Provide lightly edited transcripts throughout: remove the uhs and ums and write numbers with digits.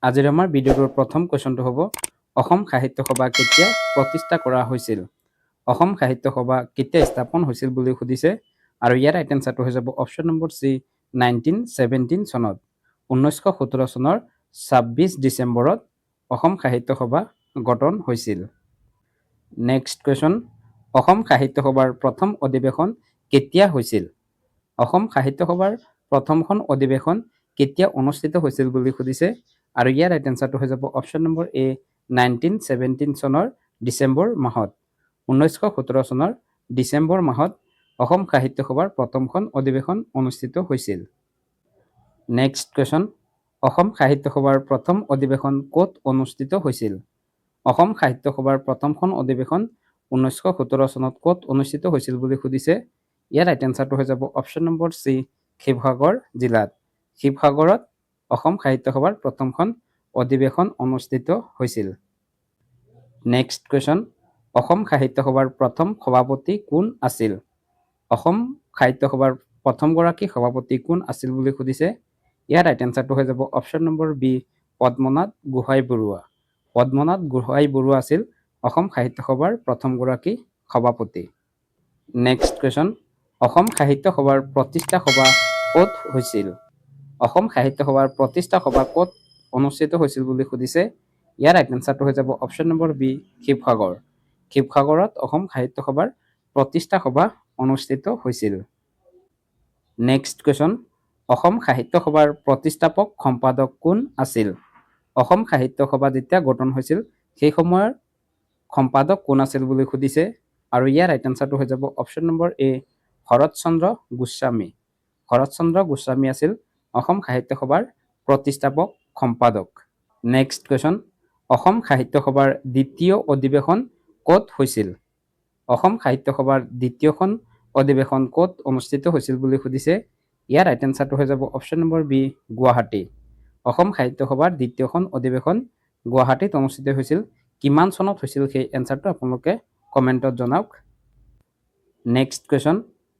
আজিৰ আমাৰ ভিডিঅ'টোৰ প্ৰথম কুৱেশ্যনটো হ'ব অসম সাহিত্য সভা কেতিয়া প্ৰতিষ্ঠা কৰা হৈছিল? অসম সাহিত্য সভা কেতিয়া স্থাপন হৈছিল বুলি সুধিছে আৰু ইয়াৰ ৰাইট এনসাৰটো হৈ যাব অপশ্যন নম্বৰ চি 1917 চনত। 1917 চনৰ 26 ডিচেম্বৰত অসম সাহিত্য সভা গঠন হৈছিল। নেক্সট কুৱেশ্যন, অসম সাহিত্য সভাৰ প্ৰথম অধিৱেশন কেতিয়া হৈছিল? অসম সাহিত্য সভাৰ প্ৰথমখন অধিৱেশন কেতিয়া অনুষ্ঠিত হৈছিল বুলি সুধিছে আৰু ইয়াৰ ৰাইট এনসাৰটো হৈ যাব অপশ্যন নম্বৰ এ 1917 চনৰ ডিচেম্বৰ মাহত। 1917 চনৰ ডিচেম্বৰ মাহত অসম সাহিত্য সভাৰ প্ৰথমখন অধিৱেশন অনুষ্ঠিত হৈছিল। নেক্সট কুৱেশ্যন, অসম সাহিত্য সভাৰ প্ৰথম অধিৱেশন ক'ত অনুষ্ঠিত হৈছিল? অসম সাহিত্য সভাৰ প্ৰথমখন অধিৱেশন 1917 চনত ক'ত অনুষ্ঠিত হৈছিল বুলি সুধিছে। ইয়াৰ ৰাইট এনসাৰটো হৈ যাব অপশ্যন নম্বৰ চি শিৱসাগৰ জিলাত। শিৱসাগৰত অসম সাহিত্য সভাৰ প্ৰথমখন অধিৱেশন অনুষ্ঠিত হৈছিল। নেক্সট কুৱেশ্যন, অসম সাহিত্য সভাৰ প্ৰথম সভাপতি কোন আছিল? অসম সাহিত্য সভাৰ প্ৰথমগৰাকী সভাপতি কোন আছিল বুলি সুধিছে। ইয়াৰ ৰাইট এনসাৰটো হৈ যাব option number B Padmanath Gohain Barua. Padmanath Gohain Barua আছিল অসম সাহিত্য সভাৰ প্ৰথমগৰাকী সভাপতি। নেক্সট কুৱেশ্যন, অসম সাহিত্য সভাৰ প্ৰতিষ্ঠা সভা ক'ত হৈছিল? অসম সাহিত্য সভাৰ প্ৰতিষ্ঠা সভা ক'ত অনুষ্ঠিত হৈছিল বুলি সুধিছে। ইয়াৰ ৰাইট এনসাৰটো হৈ যাব অপশ্যন নম্বৰ বি শিৱসাগৰ। শিৱসাগৰত অসম সাহিত্য সভাৰ প্ৰতিষ্ঠা সভা অনুষ্ঠিত হৈছিল। নেক্সট কুৱেশ্যন, অসম সাহিত্য সভাৰ প্ৰতিষ্ঠাপক সম্পাদক কোন আছিল? অসম সাহিত্য সভা যেতিয়া গঠন হৈছিল সেই সময়ৰ সম্পাদক কোন আছিল বুলি সুধিছে আৰু ইয়াৰ ৰাইট এনসাৰটো হৈ যাব অপশ্যন নম্বৰ এ শৰৎচন্দ্ৰ গোস্বামী। শৰৎচন্দ্ৰ গোস্বামী আছিল অসম সাহিত্য সভাৰ প্ৰতিষ্ঠাপক সম্পাদক। নেক্সট কুৱেশ্যন, অসম সাহিত্য সভাৰ দ্বিতীয় অধিৱেশন ক'ত হৈছিল? অসম সাহিত্য সভাৰ দ্বিতীয়খন অধিৱেশন ক'ত অনুষ্ঠিত হৈছিল বুলি সুধিছে। ইয়াৰ ৰাইট এনসাৰটো হৈ যাব option number B Guwahati. Asom Sahitya সভাৰ দ্বিতীয়খন অধিৱেশন গুৱাহাটীত অনুষ্ঠিত হৈছিল। কিমান চনত হৈছিল সেই এনসাৰটো আপোনালোকে কমেণ্টত জনাওক। নেক্সট কুৱেশ্যন,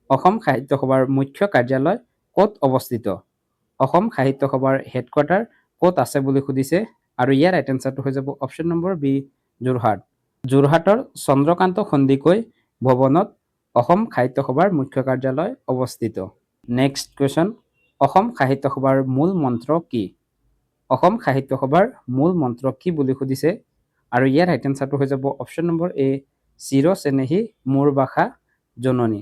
অসম সাহিত্য সভাৰ মুখ্য কাৰ্যালয় ক'ত অৱস্থিত? অসম সাহিত্য সভাৰ হেডকোৱাৰ্টাৰ ক'ত আছে বুলি সুধিছে আৰু ইয়াৰ ৰাইট এনসাৰটো হৈ যাব অপশ্যন নম্বৰ বি যোৰহাট। যোৰহাটৰ চন্দ্ৰকান্ত সন্দিকৈ ভৱনত অসম সাহিত্য সভাৰ মুখ্য কাৰ্যালয় অৱস্থিত। নেক্সট কুৱেশ্যন, অসম সাহিত্য সভাৰ মূল মন্ত্ৰ কি? অসম সাহিত্য সভাৰ মূল মন্ত্ৰ কি বুলি সুধিছে আৰু ইয়াৰ ৰাইট এনসাৰটো হৈ যাব অপশ্যন নম্বৰ এ চিৰ চেনেহী মোৰ ভাষা জননী।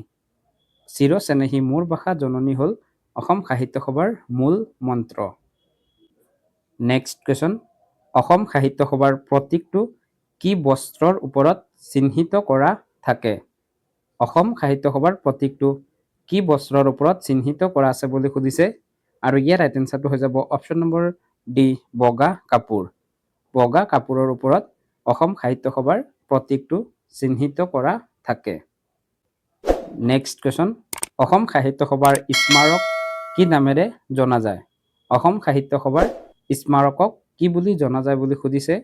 চিৰ চেনেহী মোৰ ভাষা জননী হ'ল অসম সাহিত্য সভাৰ মূল মন্ত্ৰ। নেক্সট কুৱেশ্যন, অসম সাহিত্য সভাৰ প্ৰতীকটো কি বস্ত্ৰৰ ওপৰত চিহ্নিত কৰা থাকে? অসম সাহিত্য সভাৰ প্ৰতীকটো কি বস্ত্ৰৰ ওপৰত চিহ্নিত কৰা আছে বুলি সুধিছে আৰু ইয়াৰ ৰাইট এনসাৰটো হৈ যাব অপশ্যন নম্বৰ ডি বগা কাপোৰ। বগা কাপোৰৰ ওপৰত অসম সাহিত্য সভাৰ প্ৰতীকটো চিহ্নিত কৰা থাকে। নেক্সট কুৱেশ্যন, অসম সাহিত্য সভাৰ স্মাৰক কি নামেৰে জনা যায়? অসম সাহিত্য সভাৰ স্মাৰকক কি বুলি জনা যায় বুলি সুধিছে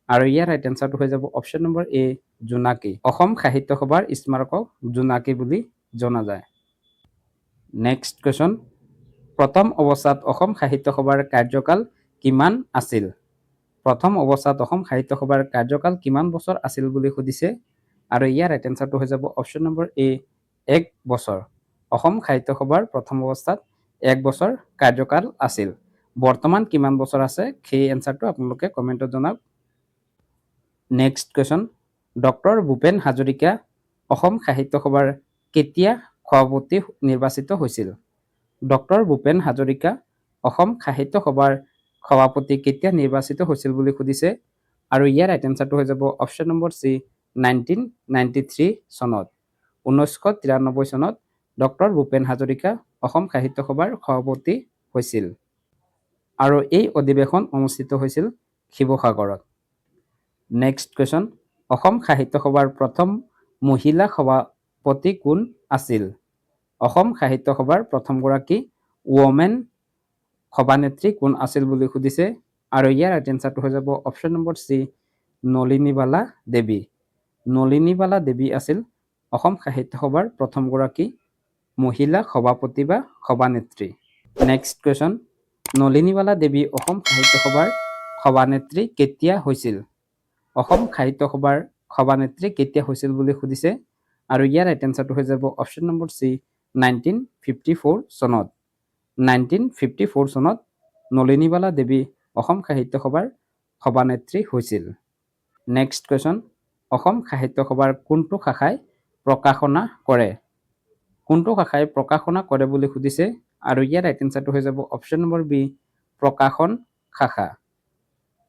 আৰু ইয়াৰ ৰাইট এনসাৰটো হৈ যাব অপশ্যন নম্বৰ এ জোনাকী। অসম সাহিত্য সভাৰ স্মাৰকক জোনাকী বুলি জনা যায়। নেক্সট কুৱেশ্যন, প্ৰথম অৱস্থাত অসম সাহিত্য সভাৰ কাৰ্যকাল কিমান আছিল? প্ৰথম অৱস্থাত অসম সাহিত্য সভাৰ কাৰ্যকাল কিমান বছৰ আছিল বুলি সুধিছে আৰু ইয়াৰ ৰাইট এনসাৰটো হৈ যাব অপশ্যন নম্বৰ এ 1 বছৰ। অসম সাহিত্য সভাৰ প্ৰথম অৱস্থাত 1 বছৰ কাৰ্যকাল আছিল। বৰ্তমান কিমান বছৰ আছে সেই এনসাৰটো আপোনালোকে কমেণ্টত জনাওক। Next question, doctor Bhupen Hazarika Assam Sahitya সভাৰ কেতিয়া সভাপতি নিৰ্বাচিত হৈছিল? ডক্টৰ ভূপেন হাজৰিকা অসম সাহিত্য সভাৰ সভাপতি কেতিয়া নিৰ্বাচিত হৈছিল বুলি সুধিছে আৰু ইয়াৰ ৰাইট এনসাৰটো হৈ যাব অপশ্যন নম্বৰ চি 1993 চনত। 1993 চনত ডক্টৰ ভূপেন হাজৰিকা অসম সাহিত্য সভাৰ সভাপতি হৈছিল আৰু এই অধিৱেশন অনুষ্ঠিত হৈছিল শিৱসাগৰত। নেক্সট কুৱেশ্যন, অসম সাহিত্য সভাৰ প্ৰথম মহিলা সভাপতি কোন আছিল? অসম সাহিত্য সভাৰ প্ৰথমগৰাকী ওমেন সভানেত্ৰী কোন আছিল বুলি সুধিছে আৰু ইয়াৰ ৰাইট এনসাৰটো হৈ যাব option number C Nalinibala Devi. Nalinibala Devi আছিল অসম সাহিত্য সভাৰ প্ৰথমগৰাকী মহিলা সভাপতি বা সভানেত্ৰী। নেক্সট কুৱেশ্যন, নলিনীবালা দেৱী অসম সাহিত্য সভাৰ সভানেত্ৰী কেতিয়া হৈছিল? অসম সাহিত্য সভাৰ সভানেত্ৰী কেতিয়া হৈছিল বুলি সুধিছে আৰু ইয়াৰ ৰাইট এনচাৰটো হৈ যাব অপশ্যন নম্বৰ চি 1954 চনত। 1954 চনত নলিনীবালা দেৱী অসম সাহিত্য সভাৰ সভানেত্ৰী হৈছিল। নেক্সট কুৱেশ্যন, অসম সাহিত্য সভাৰ কোনটো শাখাই প্ৰকাশনা কৰে? কোনটো শাখাই প্ৰকাশনা কৰে বুলি সুধিছে আৰু ইয়াৰ ৰাইট এনচাৰটো হৈ যাব অপশ্যন নম্বৰ বি প্ৰকাশন শাখা।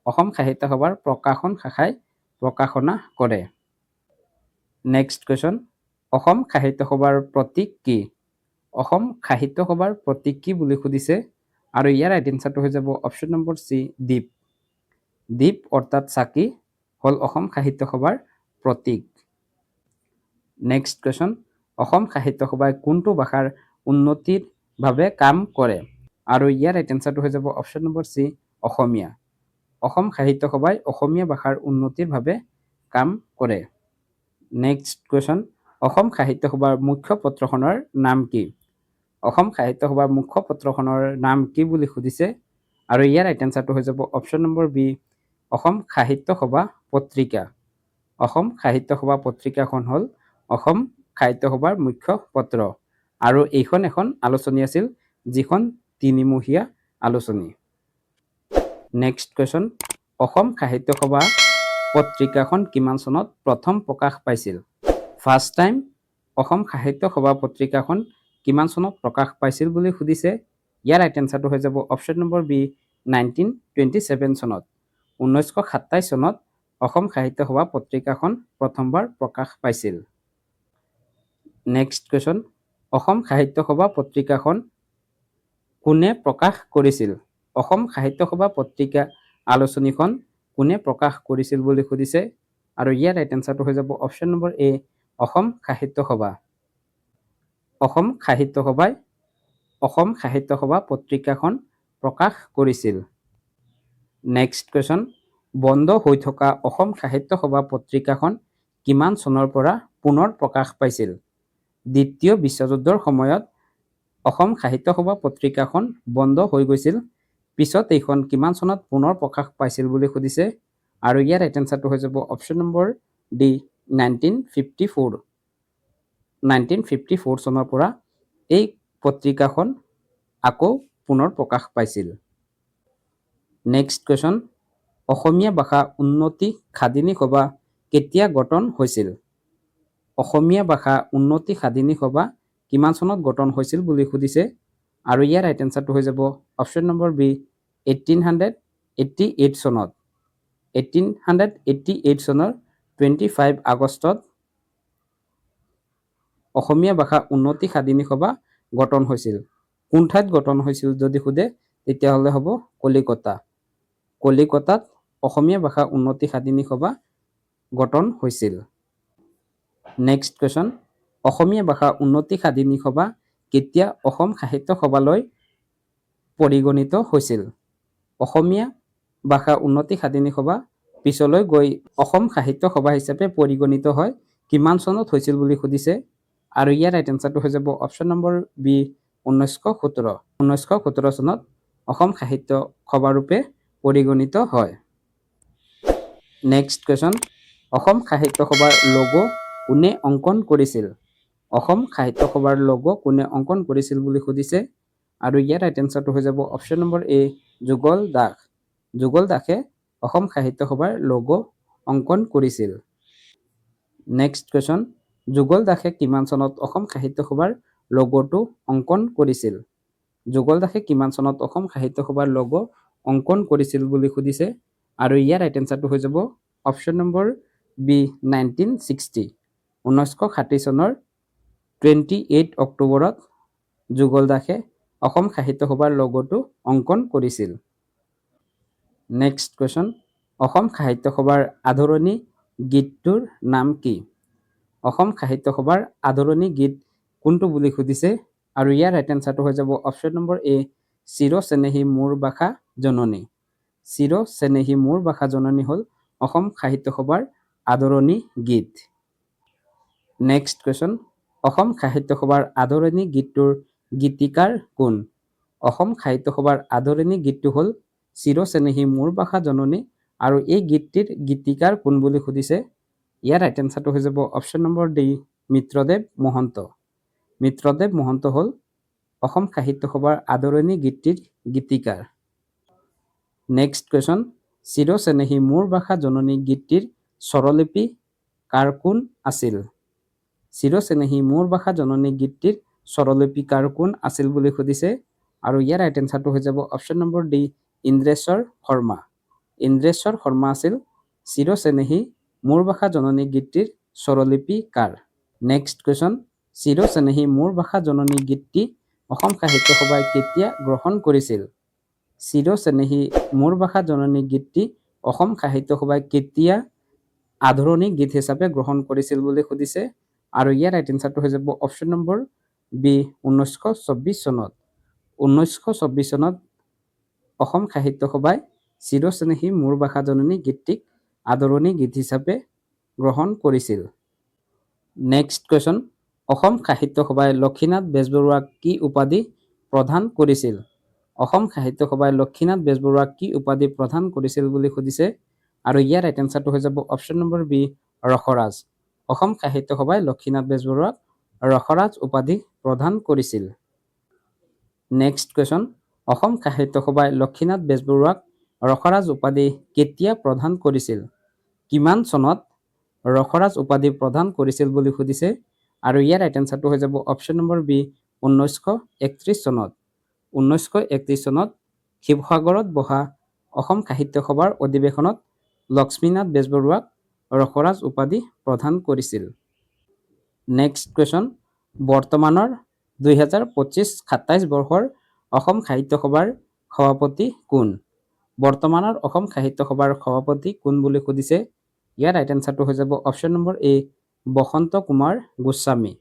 অসম সাহিত্য সভাৰ প্ৰকাশন শাখাই প্ৰকাশনা কৰে। নেক্সট কুৱেশ্যন, অসম সাহিত্য সভাৰ প্ৰতীক কি? অসম সাহিত্য সভাৰ প্ৰতীক কি বুলি সুধিছে আৰু ইয়াৰ ৰাইট এনচাৰটো হৈ যাব অপশ্যন নম্বৰ চি দ্বীপ। দ্বীপ অৰ্থাৎ চাকি হ'ল অসম সাহিত্য সভাৰ প্ৰতীক। নেক্সট কুৱেশ্যন, অসম সাহিত্য সভাই কোনটো ভাষাৰ উন্নতিৰ বাবে কাম কৰে আৰু ইয়াৰ ৰাইট এনচাৰটো হৈ যাব অপশ্যন নম্বৰ চি অসমীয়া। অসম সাহিত্য সভাই অসমীয়া ভাষাৰ উন্নতিৰ বাবে কাম কৰে। নেক্সট কুৱেশ্যন, অসম সাহিত্য সভাৰ মুখ্য পত্ৰখনৰ নাম কি? অসম সাহিত্য সভাৰ মুখ্য পত্ৰখনৰ নাম কি বুলি সুধিছে আৰু ইয়াৰ ৰাইট এনচাৰটো হৈ যাব অপশ্যন নম্বৰ বি অসম সাহিত্য সভা পত্ৰিকা। অসম সাহিত্য সভা পত্ৰিকাখন হ'ল অসম সাহিত্য সভাৰ মুখ্য পত্ৰ আৰু এইখন এখন আলোচনী আছিল যিখন তিনিমহীয়া আলোচনী। নেক্সট কুৱেশ্যন, অসম সাহিত্য সভা পত্ৰিকাখন কিমান চনত প্ৰথম প্ৰকাশ পাইছিল? ফাৰ্ষ্ট টাইম অসম সাহিত্য সভা পত্ৰিকাখন কিমান চনত প্ৰকাশ পাইছিল বুলি সুধিছে। ইয়াৰ ৰাইট এনচাৰটো হৈ যাব অপশ্যন নম্বৰ বি 1927 চনত। 1927 চনত অসম সাহিত্য সভা পত্ৰিকাখন প্ৰথমবাৰ প্ৰকাশ পাইছিল। নেক্সট কুৱেশ্যন, অসম সাহিত্য সভা পত্ৰিকাখন কোনে প্ৰকাশ কৰিছিল? অসম সাহিত্য সভা পত্ৰিকা আলোচনীখন কোনে প্ৰকাশ কৰিছিল বুলি সুধিছে আৰু ইয়াৰ ৰাইট এনচাৰটো হৈ যাব অপশ্যন নম্বৰ এ অসম সাহিত্য সভা। অসম সাহিত্য সভাই অসম সাহিত্য সভা পত্ৰিকাখন প্ৰকাশ কৰিছিল। নেক্সট কুৱেশ্যন, বন্ধ হৈ থকা অসম সাহিত্য সভা পত্ৰিকাখন কিমান চনৰ পৰা পুনৰ প্ৰকাশ পাইছিল? দ্বিতীয় বিশ্বযুদ্ধৰ সময়ত অসম সাহিত্য সভা পত্ৰিকাখন বন্ধ হৈ গৈছিল। পিছত এইখন কিমান চনত পুনৰ প্ৰকাশ পাইছিল বুলি সুধিছে আৰু ইয়াৰ ৰাইট এনচাৰটো হৈ যাব অপশ্যন নম্বৰ ডি 1954। 1954 চনৰ পৰা এই পত্ৰিকাখন আকৌ পুনৰ প্ৰকাশ পাইছিল। নেক্সট কুৱেশ্যন, অসমীয়া ভাষা উন্নতি সাধিনী সভা কেতিয়া গঠন হৈছিল? অসমীয়া ভাষা উন্নতি সাধিনী সভা কিমান চনত গঠন হৈছিল বুলি সুধিছে আৰু ইয়াৰ ৰাইট এনচাৰটো হৈ যাব অপশ্যন নম্বৰ বি 1888 চনত। 1888 চনৰ 25 আগষ্টত অসমীয়া ভাষা উন্নতি সাধিনী সভা গঠন হৈছিল। কোন ঠাইত গঠন হৈছিল যদি সোধে তেতিয়াহ'লে হ'ব কলিকতা। কলিকতাত অসমীয়া ভাষা উন্নতি সাধিনী সভা গঠন হৈছিল। নেক্সট কুৱেশ্যন, অসমীয়া ভাষা উন্নতি সাধিনী সভা কেতিয়া অসম সাহিত্য সভালৈ পৰিগণিত হৈছিল? অসমীয়া ভাষা উন্নতি সাধিনী সভা পিছলৈ গৈ অসম সাহিত্য সভা হিচাপে পৰিগণিত হয় কিমান চনত হৈছিল বুলি সুধিছে আৰু ইয়াৰ ৰাইট এনচাৰটো হৈ যাব অপশ্যন নম্বৰ বি 1917। 1917 চনত অসম সাহিত্য সভা ৰূপে পৰিগণিত হয়। নেক্সট কুৱেশ্যন, অসম সাহিত্য সভাৰ লোগো কোনে অংকন কৰিছিল? অসম সাহিত্য সভাৰ লোগো কোনে অংকন কৰিছিল বুলি সুধিছে আৰু ইয়াৰ ৰাইট এনচাৰটো হৈ যাব অপশ্যন নম্বৰ এ যুগল দাস। যুগল দাসে অসম সাহিত্য সভাৰ লোগো অংকন কৰিছিল। নেক্সট কুৱেশ্যন, যুগল দাসে কিমান চনত অসম সাহিত্য সভাৰ লোগোটো অংকন কৰিছিল? যুগল দাসে কিমান চনত অসম সাহিত্য সভাৰ লোগো অংকন কৰিছিল বুলি সুধিছে আৰু ইয়াৰ ৰাইট এনচাৰটো হৈ যাব অপশ্যন নম্বৰ বি 1960। 1960 চনৰ 28 অক্টোবৰত যুগল দাসে অসম সাহিত্য সভাৰ লোগোটো অংকন কৰিছিল। নেক্সট কুৱেশ্যন, অসম সাহিত্য সভাৰ আদৰণি গীতটোৰ নাম কি? অসম সাহিত্য সভাৰ আদৰণি গীত কোনটো বুলি সুধিছে আৰু ইয়াৰ ৰাইট এনচাৰটো হৈ যাব অপশ্যন নম্বৰ এ চিৰ চেনেহী মোৰ ভাষা জননী। চিৰ চেনেহী মোৰ ভাষা জননী হ'ল অসম সাহিত্য সভাৰ আদৰণি গীত। নেক্সট কুৱেশ্যন, অসম সাহিত্য সভাৰ আদৰণি গীতটোৰ গীতিকাৰ কোন? অসম সাহিত্য সভাৰ আদৰণি গীতটো হ'ল চিৰচেনেহী মোৰ ভাষা জননী আৰু এই গীতটিৰ গীতিকাৰ কোন বুলি সুধিছে। ইয়াৰ ৰাইট এনচাৰটো হৈ যাব option number D Mitradev Mahanta. Mitradev Mahanta হ'ল অসম সাহিত্য সভাৰ আদৰণি গীতটিৰ গীতিকাৰ। নেক্সট কুৱেশ্যন, চিৰচেনেহী মোৰ ভাষা জননী গীতটিৰ স্বৰলিপি কাৰ কোন আছিল? চিৰচেনেহী মোৰ ভাষা জননী গীতটিৰ স্বৰলিপিকাৰ কোন আছিল বুলি সুধিছে আৰু ইয়াৰ ৰাইট এনচাৰটো হৈ যাব option number D Indreswar Sharma. Indreswar Sharma আছিল চিৰচেনেহী মোৰ ভাষা জননী গীতটিৰ স্বৰলিপিকাৰ। নেক্সট কুৱেশ্যন, চিৰচেনেহী মোৰ ভাষা জননী গীতটি অসম সাহিত্য সভাই কেতিয়া গ্ৰহণ কৰিছিল? চিৰচেনেহী মোৰ ভাষা জননী গীতটি অসম সাহিত্য সভাই কেতিয়া আদৰণি গীত হিচাপে গ্ৰহণ কৰিছিল বুলি সুধিছে আৰু ইয়াৰ ৰাইট এনচাৰটো হৈ যাব অপশ্যন নম্বৰ বি 1924 চনত। 1924 চনত অসম সাহিত্য সভাই চিৰচেনেহী মোৰ ভাষা জননী গীতটিক আদৰণি গীত হিচাপে গ্ৰহণ কৰিছিল। নেক্সট কুৱেশ্যন, অসম সাহিত্য সভাই লক্ষীনাথ বেজবৰুৱাক কি উপাধি প্ৰদান কৰিছিল? অসম সাহিত্য সভাই লক্ষীনাথ বেজবৰুৱাক কি উপাধি প্ৰদান কৰিছিল বুলি সুধিছে আৰু ইয়াৰ ৰাইট এনচাৰটো হৈ যাব অপশ্যন নম্বৰ বি ৰসৰাজ। অসম সাহিত্য সভাই লক্ষীনাথ বেজবৰুৱাক ৰসৰাজ উপাধি প্ৰদান কৰিছিল। নেক্সট কুৱেশ্যন, অসম সাহিত্য সভাই লক্ষীনাথ বেজবৰুৱাক ৰসৰাজ উপাধি কেতিয়া প্ৰদান কৰিছিল? কিমান চনত ৰসৰাজ উপাধি প্ৰদান কৰিছিল বুলি সুধিছে আৰু ইয়াৰ ৰাইট এনচাৰটো হৈ যাব অপশ্যন নম্বৰ বি 1931 চনত। 1931 চনত শিৱসাগৰত বহা অসম সাহিত্য সভাৰ অধিৱেশনত লক্ষ্মীনাথ বেজবৰুৱাক ৰসৰাজ উপাধি প্ৰদান কৰিছিল। নেক্সট কুৱেশ্যন, বৰ্তমানৰ 2025-27 বৰ্ষৰ অসম সাহিত্য সভাৰ সভাপতি কোন? বৰ্তমানৰ অসম সাহিত্য সভাৰ সভাপতি কোন বুলি সুধিছে। ইয়াৰ ৰাইট এনচাৰটো হৈ যাব অপশ্যন নম্বৰ এ বসন্ত কুমাৰ গোস্বামী।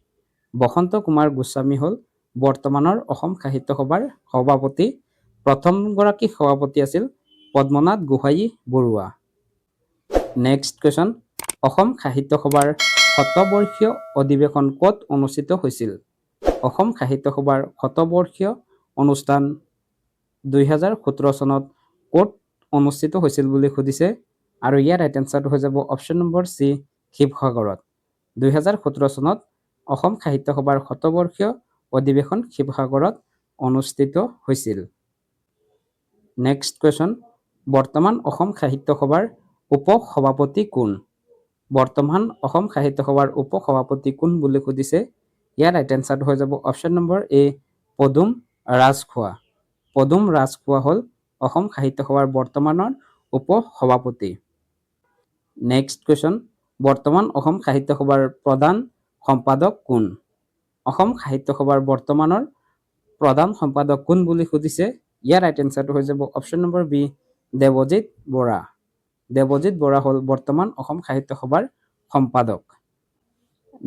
বসন্ত কুমাৰ গোস্বামী হ'ল বৰ্তমানৰ অসম সাহিত্য সভাৰ সভাপতি। প্ৰথমগৰাকী সভাপতি আছিল পদ্মনাথ গোহাঞি বৰুৱা। নেক্সট কুৱেশ্যন, অসম সাহিত্য সভাৰ শতবৰ্ষীয় অধিৱেশন ক'ত অনুষ্ঠিত হৈছিল? অসম সাহিত্য সভাৰ শতবৰ্ষীয় অনুষ্ঠান 2017 চনত ক'ত অনুষ্ঠিত হৈছিল বুলি সুধিছে আৰু ইয়াৰ ৰাইট এনচাৰটো হৈ যাব অপশ্যন নম্বৰ চি শিৱসাগৰত। 2017 চনত অসম সাহিত্য সভাৰ শতবৰ্ষীয় অধিৱেশন শিৱসাগৰত অনুষ্ঠিত হৈছিল। নেক্সট কুৱেশ্যন, বৰ্তমান অসম সাহিত্য সভাৰ উপ-সভাপতি কোন? বৰ্তমান অসম সাহিত্য সভাৰ উপ-সভাপতি কোন বুলি সুধিছে। ইয়াৰ ৰাইট এনচাৰটো হৈ যাব অপশ্যন নম্বৰ এ পদুম ৰাজখোৱা। পদুম ৰাজখোৱা হ'ল অসম সাহিত্য সভাৰ বৰ্তমানৰ উপ-সভাপতি। নেক্সট কুৱেশ্যন, বৰ্তমান অসম সাহিত্য সভাৰ প্ৰধান সম্পাদক কোন? অসম সাহিত্য সভাৰ বৰ্তমানৰ প্ৰধান সম্পাদক কোন বুলি সুধিছে। ইয়াৰ ৰাইট এনচাৰটো হৈ যাব option number B Devajit Bora. Devajit Bora হ'ল বৰ্তমান অসম সাহিত্য সভাৰ সম্পাদক।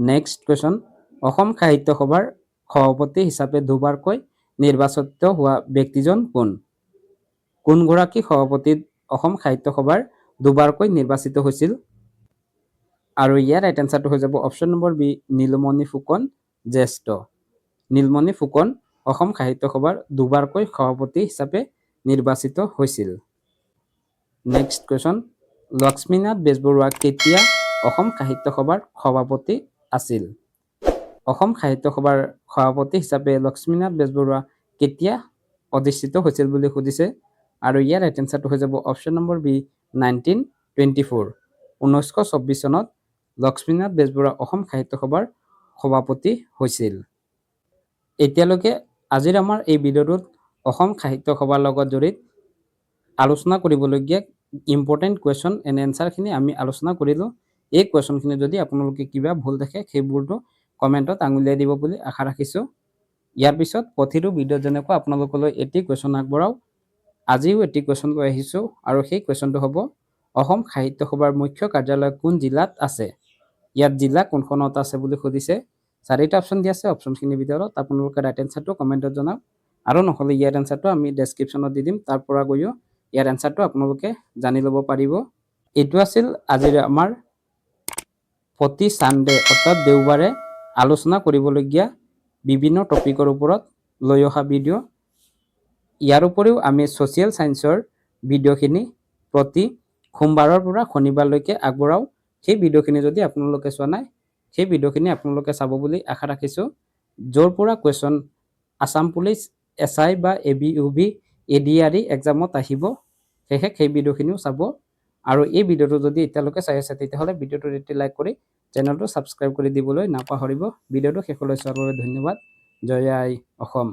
নেক্সট কুৱেশ্যন, অসম সাহিত্য সভাৰ সভাপতি হিচাপে দুবাৰকৈ নিৰ্বাচিত হোৱা ব্যক্তিজন কোন? কোনগৰাকী সভাপতিত অসম সাহিত্য সভাৰ দুবাৰকৈ নিৰ্বাচিত হৈছিল আৰু ইয়াৰ ৰাইট এনচাৰটো হৈ যাব option number B Nilamani Phukan জ্যেষ্ঠ। নীলমণি ফুকন অসম সাহিত্য সভাৰ দুবাৰকৈ সভাপতি হিচাপে নিৰ্বাচিত হৈছিল। নেক্সট কুৱেশ্যন, লক্ষ্মীনাথ বেজবৰুৱা কেতিয়া অসম সাহিত্য সভাৰ সভাপতি আছিল? অসম সাহিত্য সভাৰ সভাপতি হিচাপে লক্ষ্মীনাথ বেজবৰুৱা কেতিয়া অধিষ্ঠিত হৈছিল বুলি সুধিছে আৰু ইয়াৰ ৰাইট এনচাৰটো হৈ যাব অপশ্যন নম্বৰ বি 1924। 1924 চনত লক্ষ্মীনাথ বেজবৰুৱা অসম সাহিত্য সভাৰ সভাপতি হৈছিল। এতিয়ালৈকে আজিৰ আমাৰ এই ভিডিঅ'টোত অসম সাহিত্য সভাৰ লগত জড়িত আলোচনা কৰিবলগীয়া ইম্পৰ্টেণ্ট কুৱেশ্যন এণ্ড এনচাৰখিনি আমি আলোচনা কৰিলোঁ। এই কুৱেশ্যনখিনি যদি আপোনালোকে কিবা ভুল দেখে সেইবোৰটো কমেণ্টত আঙুলিয়াই দিব বুলি আশা ৰাখিছোঁ। ইয়াৰ পিছত প্ৰতিটো ভিডিঅ'ত যেনেকুৱা আপোনালোকলৈ এটি কুৱেশ্যন আগবঢ়াওঁ, আজিও এটি কুৱেশ্যন লৈ আহিছোঁ আৰু সেই কুৱেশ্যনটো হ'ব অসম সাহিত্য সভাৰ মুখ্য কাৰ্যালয় কোন জিলাত আছে? ইয়াত জিলা কোনখনত আছে বুলি সুধিছে। 4টা অপশ্যন দিয়া আছে। অপশ্যনখিনিৰ ভিতৰত আপোনালোকে ৰাইট এনচাৰটো কমেণ্টত জনাওক আৰু নহ'লে ইয়াৰ এনচাৰটো আমি ডেছক্ৰিপশ্যনত দি দিম, তাৰ পৰা গৈও ইয়াৰ এনচাৰটো আপোনালোকে জানি ল'ব পাৰিব। এইটো আছিল আজিৰ আমাৰ প্ৰতি ছানডে অৰ্থাৎ দেওবাৰে আলোচনা কৰিবলগীয়া বিভিন্ন টপিকৰ ওপৰত লৈ অহা ভিডিঅ'। ইয়াৰ উপৰিও আমি ছ'চিয়েল ছায়েন্সৰ ভিডিঅ'খিনি প্ৰতি সোমবাৰৰ পৰা শনিবাৰলৈকে আগবঢ়াওঁ। সেই ভিডিঅ'খিনি যদি আপোনালোকে চোৱা নাই, সেই ভিডিঅ'খিনি আপোনালোকে চাব বুলি আশা ৰাখিছোঁ। য'ৰ পৰা কুৱেশ্যন আছাম পুলিচ, SI বা ABUB, ADRE এক্সামত আহিব, সেয়েহে সেই ভিডিঅ'খিনিও চাব। আৰু এই ভিডিঅ'টো যদি এতিয়ালৈকে চাই আছে, তেতিয়াহ'লে ভিডিঅ'টোত এটি লাইক কৰি চেনেলটো ছাবস্ক্ৰাইব কৰি দিবলৈ নাপাহৰিব। ভিডিঅ'টো শেষলৈ চোৱাৰ বাবে ধন্যবাদ। জয় আই অসম।